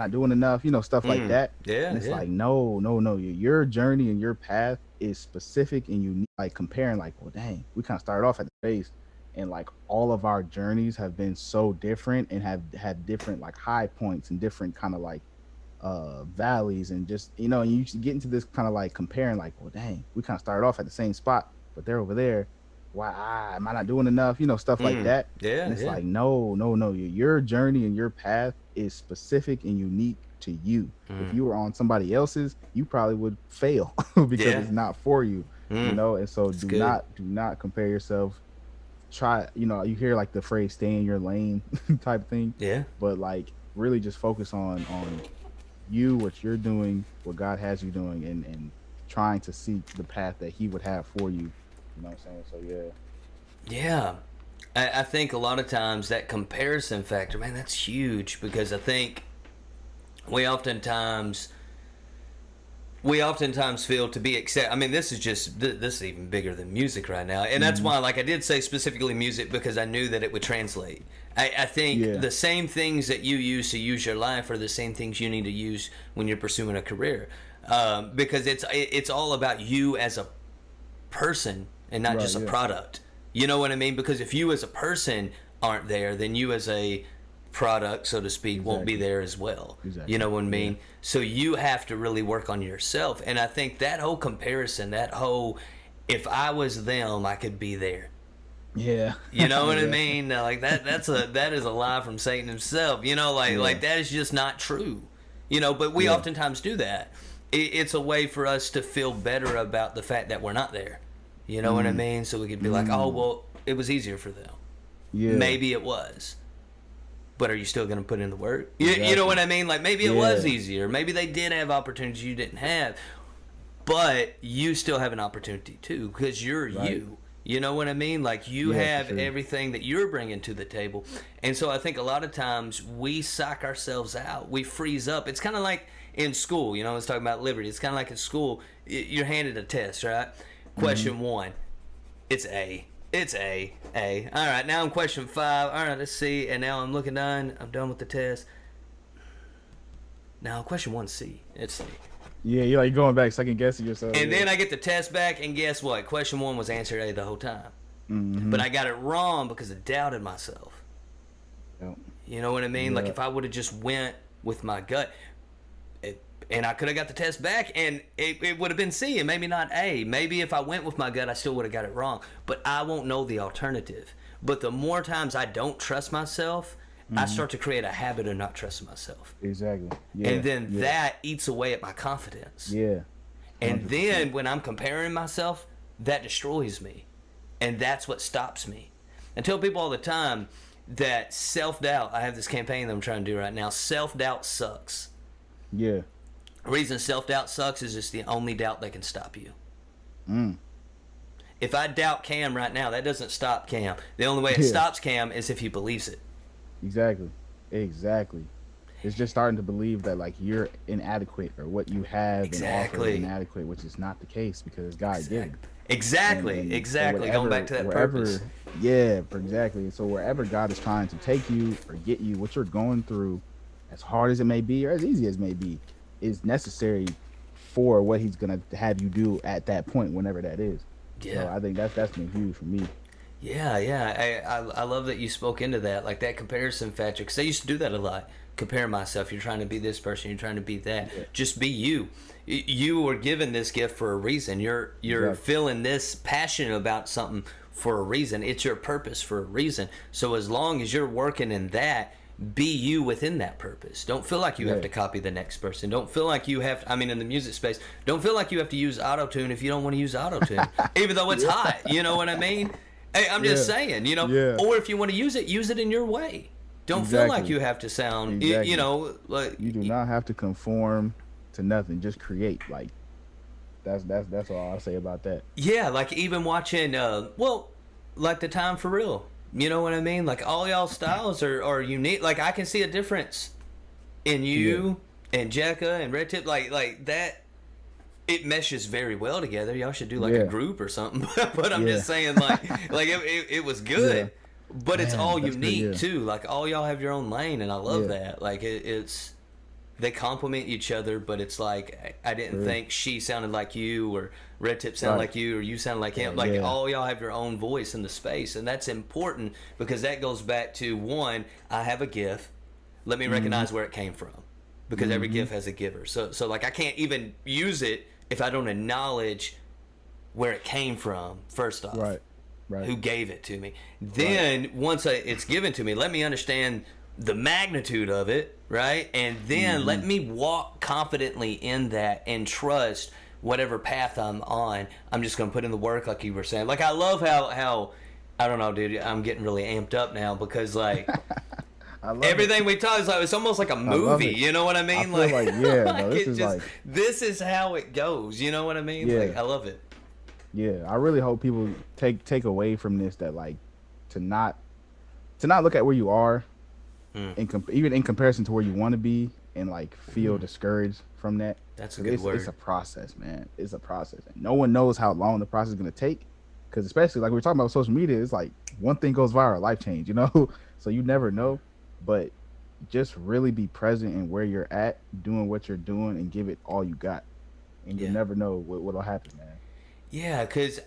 not doing enough, stuff like that. Yeah, And it's yeah. like, no, no, no. Your journey and your path is specific and unique. Like comparing, like, well, dang, we kind of started off at the base, and like all of our journeys have been so different and have had different like high points and different kind of like valleys, and just and you get into this kind of like comparing, like, well, dang, we kind of started off at the same spot, but they're over there. Why am I not doing enough? Stuff like that. Yeah, And it's yeah. like, no, no, no. Your journey and your path is specific and unique to you. If you were on somebody else's, you probably would fail because Yeah. it's not for you. And so It's do good. not compare yourself. Try, you hear like the phrase "stay in your lane" type thing, Yeah. but like really just focus on you, what you're doing, what God has you doing, and trying to seek the path that He would have for you. You know what I'm saying? So yeah. Yeah. I think a lot of times that comparison factor, man, that's huge, because I think we oftentimes we oftentimes feel to be accept. I mean, this is just this is even bigger than music right now, and that's Hmm. why, like I did say specifically music, because I knew that it would translate. I think Yeah. the same things that you use to use your life are the same things you need to use when you're pursuing a career, because it's all about you as a person and not Right. just a Yeah. product. You know what I mean? Because if you as a person aren't there, then you as a product, so to speak, won't be Exactly. there as well. You Exactly. know what I Yeah. mean? So you have to really work on yourself. And I think that whole comparison, that whole, if I was them, I could be there. Yeah. You know what I Yeah. mean? Like that is a lie from Satan himself. Like Yeah. that is just not true. But we Yeah. oftentimes do that. It's a way for us to feel better about the fact that we're not there. You know what I Mm. mean? So we could be like, oh Mm. well, it was easier for them. Yeah. Maybe it was, but are you still going to put in the work? You know Exactly. what I mean? Like maybe it was Yeah. easier. Maybe they did have opportunities you didn't have, but you still have an opportunity too, because you're Right. you. You know what I mean? Like you Yeah, for have sure. everything that you're bringing to the table. And so I think a lot of times we psych ourselves out. We freeze up. It's kind of like in school, I was talking about liberty. It's kind of like in school, you're handed a test, right? Hmm. Question 1, it's A. It's A. A. All right, now I'm question 5. All right, let's see. And now I'm looking done. I'm done with the test. Now question 1, C. It's C. Yeah, you're like going back, second guessing yourself. And Yeah. then I get the test back, and guess what? Question 1 was answered A the whole time. But Hmm. I got it wrong because I doubted myself. Yep. You know what I mean? Like Yeah. if I would have just went with my gut, and I could have got the test back, and it would have been C, and maybe not A. Maybe if I went with my gut, I still would have got it wrong. But I won't know the alternative. But the more times I don't trust myself, I Hmm. start to create a habit of not trusting myself. Exactly. And Yeah. then Yeah. that eats away at my confidence. Yeah. And 100%. then when I'm comparing myself, that destroys me. And that's what stops me. I tell people all the time that self doubt, I have this campaign that I'm trying to do right now. Self doubt sucks. Yeah. The reason self doubt sucks is it's the only doubt that can stop you. Mm. If I doubt Cam right now, that doesn't stop Cam. The only way it Yeah. stops Cam is if he believes it. Exactly. Exactly. It's just starting to believe that like you're inadequate or what you have and offer is Exactly. inadequate, which is not the case because it's God given. Exactly. So Exactly. Going back to that purpose. yeah, for exactly. So wherever God is trying to take you or get you, what you're going through, as hard as it may be or as easy as it may be, is necessary for what He's gonna have you do at that point, whenever that is. So Yeah. I think that's been huge for me. Yeah, yeah. I love that you spoke into that, like that comparison factor, because I used to do that a lot. Compare myself. You're trying to be this person. You're trying to be that. Yeah, Just be you. You were given this gift for a reason. You're exactly. feeling this passionate about something for a reason. It's your purpose for a reason. So as long as you're working in that, be you within that purpose. Don't feel like you have Yeah, to copy the next person. Don't feel like you have. I mean, in the music space, don't feel like you have to use auto tune if you don't want to use auto tune, even though it's yeah, hot. You know what I mean? Hey, I'm just yeah, saying, yeah. or if you want to use it in your way. Don't feel like Exactly. you have to sound, Exactly. like, You do not have to conform to nothing. Just create. Like that's all I'll say about that. yeah, like even watching, like the Time for Real. You know what I mean? Like all y'all styles are unique. Like I can see a difference in Yeah. you and Jekka and Red Tip. Like that, it meshes very well together. Y'all should do like a Yeah. group or something. But I'm Yeah. just saying, like it was Yeah. good. But it's Man, all that's good. unique Yeah. too. Like all y'all have your own lane, and I love Yeah. that. Like it's they complement each other, but it's like I didn't True. think she sounded like you, or Red Tip sounded Right. like you, or you sounded like him. Like Yeah. all y'all have your own voice in the space, and that's important because that goes back to one. I have a gift. Let me Mm-hmm. recognize where it came from, because every Mm-hmm. gift has a giver. So like I can't even use it if I don't acknowledge where it came from. First off, Right. Right. who gave it to me. Right. Then once it's given to me, let me understand the magnitude of it, right? And then Mm-hmm. let me walk confidently in that and trust whatever path I'm on. I'm just going to put in the work, like you were saying. Like I love how I don't know, dude. I'm getting really amped up now because like I love it. everything we talk is like it's almost like a I love movie. it. You know what I I mean? feel Like, like, yeah, bro. like This it is just like, this is how it goes. You know what I mean? yeah, Like I love it. yeah. I really hope people take away from this that like to not to not look at where you are Mm, even in comparison to where you want to be and like feel mm, discouraged from that that's a because good it's a word. process, man. It's a process, and no one knows how long the process is gonna take. Because especially like we are talking about social media, it's like one thing goes viral, life change, you know. So you never know, but just really be present in where you're at, doing what you're doing, and give it all you got, and you'll Yeah. never know what'll happen, man. Yeah, because